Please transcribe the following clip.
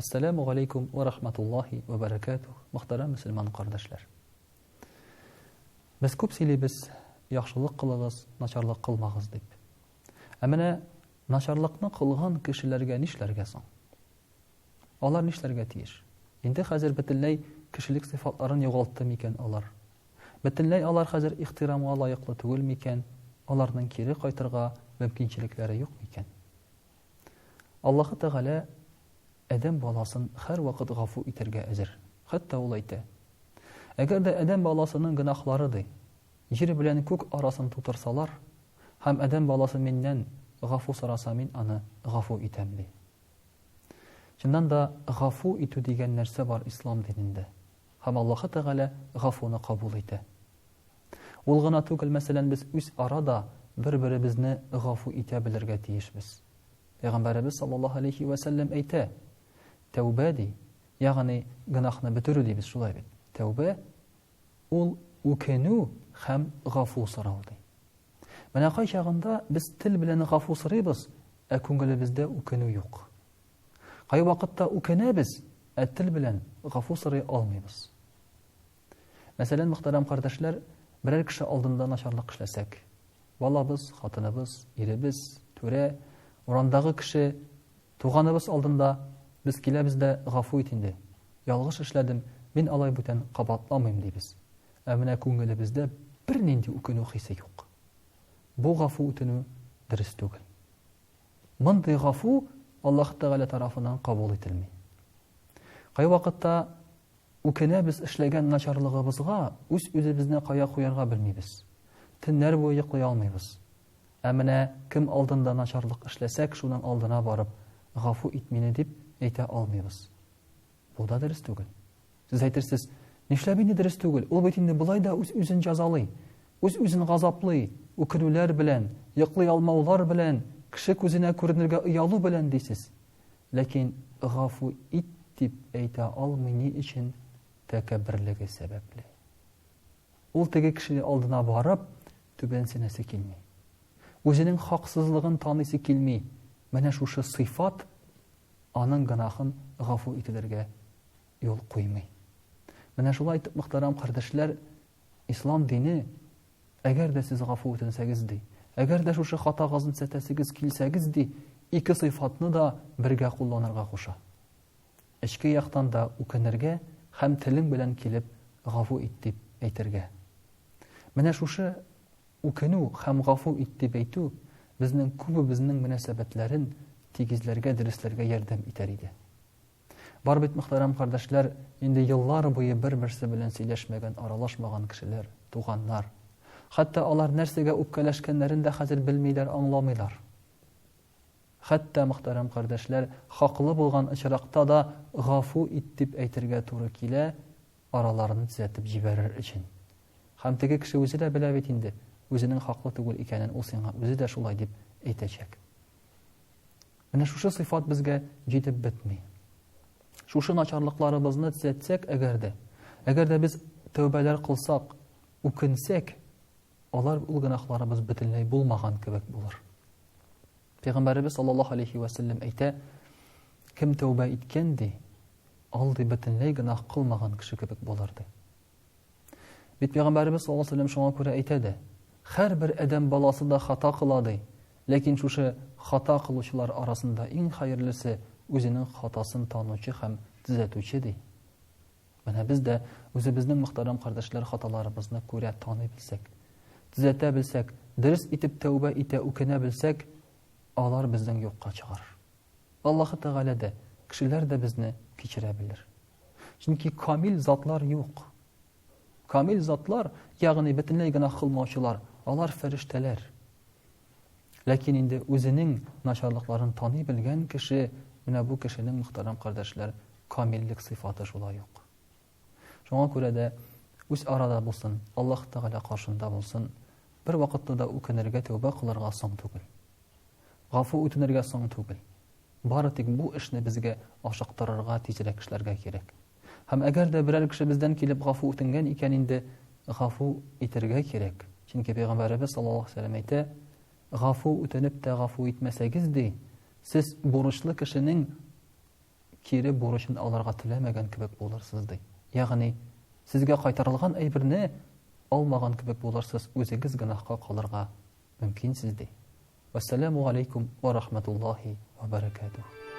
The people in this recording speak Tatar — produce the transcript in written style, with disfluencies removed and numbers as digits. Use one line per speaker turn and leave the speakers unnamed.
Ассаламу алейкум ва рахматуллахи ва баракатух. Мөхтәрәм мөселман кардәшләр. Без күп сөйлибез, яхшылык кылыгыз, начарлык кылмагыз дип. Ә менә начарлыкны кылган кешеләргә нишләргә соң? Алар нишләргә тиеш? Инде хәзер бөтенләй кешелек сыйфатларын югалтты микән алар? Бөтенләй алар хәзер ихтирамга лаеклы түгел микән? Аларның кире кайтырга мөмкинчелекләре юк микән? Аллаһ Тәгалә Адәм баласын һәр вакыт гафу итәргә әзер. Хәтта ул әйтә: "Әгәр дә Адәм баласының гынахлары ди, җир белән күк арасын тутырсалар, һәм Адәм баласы миннән гафу сораса, мин аны гафу итәм" ди. Чыннан да гафу итү дигән нәрсә бар ислам динендә. Һәм Аллаһ Тәгалә гафуны кабул итә. Ул гына түгел, мәсәлән, без үз арада бер-беребезне гафу итә белергә тиешбез. Пәйгамбәрбез саллаллаһу алейхи ва саллям әйтә: "Тәүбә ди, ягъни гынахны бетерү дибез шулай бит. Тәүбә ул үкенү һәм гафу сорау ди. Менә кай чагында без тел белән гафу сорыйбыз, ә күңелебездә үкенү юк. Кай вакытта үкенәбез, ә тел белән гафу сорый алмыйбыз. Мәсәлән, мөхтәрәм кардәшләр, берәр кеше алдында начарлык эшләсәк, балабыз, хатыныбыз, иребез, түрә, урандагы кеше, туганыбыз алдында без киләбез дә гафу ит инде. Ялгыш эшләдем, мин алай бүтән кабатламыйм дибез. Ә менә күңелебездә бернинди үкенү хисе юк. Бу гафу үтенү дөрес түгел. Мондый гафу Аллаһ Тәгалә тарафыннан кабул ителми. Кай вакытта үкенәбез эшләгән начарлыгыбызга, үз-үзебезне кая куярга белмибез. Төннәр буе йоклый алмыйбыз. Ә менә кем алдында начарлык эшләсәк, шуның алдына барып, гафу ит мине дип әйтә алмыйбыз. Бу да дөрес түгел. Сез әйтерсез, нишләп инде дөрес түгел? Ул бит инде булай да үз-үзен җәзалый, үз-үзен газаплый, үкенүләр белән, йоклый алмаулар белән, кеше күзенә күренергә оялу белән дисез. Ләкин гафу ит дип әйтә алмый ни өчен? Тәкәбберлеге сәбәпле. Ул теге кеше алдына барып, түбәнсенәсе килми. Үзенең хаксызлыгын таныйсы килми. Менә шушы сыйфат аның гынахын гафу итәргә юл куймый. Менә шулай итеп, мөхтәрәм кардәшләр, ислам дине, әгәр дә сез гафу итсәгез ди, әгәр дә шушы хатагызны сәтәсегез килсәгез ди, ике сыйфатны да бергә кулланырга куша. Эчке яктан да үкенергә һәм телең белән килеп гафу ит дип әйтергә. Менә шушы үкенү һәм гафу ит дип әйтү безнең күбебезнең мөнәсәбәтләрен тигезләргә, дәресләргә ярдәм итәр иде. Бар бит, мөхтәрәм кардәшләр, инде еллар буе бер-берсе белән сөйләшмәгән, аралашмаган кешеләр, туганнар. Хәтта алар нәрсәгә үпкәләшкәннәрен дә хәзер белмиләр, аңламыйлар. Хәтта, мөхтәрәм кардәшләр, хаклы булган очракта да гафу ит дип әйтергә туры килә, араларын төзәтеп җибәрер өчен. Һәм теге кеше үзе дә белә бит инде, үзенең хаклы түгел икәнен ул сиңа үзе дә шулай дип әйтәчәк. Менә шушы сыйфат безгә җитеп бетми. Шушы начарлыкларыбызны төзәтсәк, әгәр дә без тәүбәләр кылсак, үкенсәк, алар ул гынахларыбыз бөтенләй булмаган кебек булыр. Пәйгамбәрбез саллаллаһу алейхи ва саллям әйтә: "Кем тәүбә иткән ди, алды бөтенләй гынах кылмаган кеше кебек булыр" ди. Бит Пәйгамбәрбез саллаллаһу алейхи ва саллям шуңа күрә әйтә дә: "Һәрбер адәм баласы да хата кыла ди, ләкин шушы хата кылучылар арасында иң хәерлесе үзенең хатасын танучы һәм төзәтүче" ди. Менә без дә үзебезнең мөхтәрәм кардәшләр хаталарыбызны күрә, таный белсәк, төзәтә белсәк, дөрес итеп тәүбә итә, үкенә белсәк, алар безнең юкка чыгар. Аллаһ Тәгалә дә, кешеләр дә безне кичерә белер. Чөнки камил затлар юк. Камил затлар, ягъни бөтенләй генә кылмаучылар, алар фәрештәләр. Ләкин инде үзенең начарлыкларын таный белгән кеше, менә бу кешенең, мөхтәрәм кардәшләр, камиллек сыйфаты шулай юк. Шуңа күрә дә үз арада булсын, Аллаһ Тәгалә каршында булсын, бер вакытта да үкенергә, тәүбә кылырга соң түгел. Гафу үтенергә соң түгел. Бары тик бу эшне безгә ашыктырырга, тизрәк эшләргә кирәк. Һәм әгәр дә берәр кеше бездән килеп гафу үтенгән икән, инде гафу итәргә кирәк. Чөнки Пәйгамбәрбез саллаллаһу алейхи ва саллям әйтә: "Гафу үтенеп тә гафу итмәсәгез ди, сез бурычлы кешенең кире бурычын аларга теләмәгән кебек булырсыз ди. Ягъни сезгә кайтарылган әйберне алмаган кебек булырсыз, үзегез гынахка калырга мөмкинсез ди. Вассаламу алейкум ва рахматуллахи ва баракатух.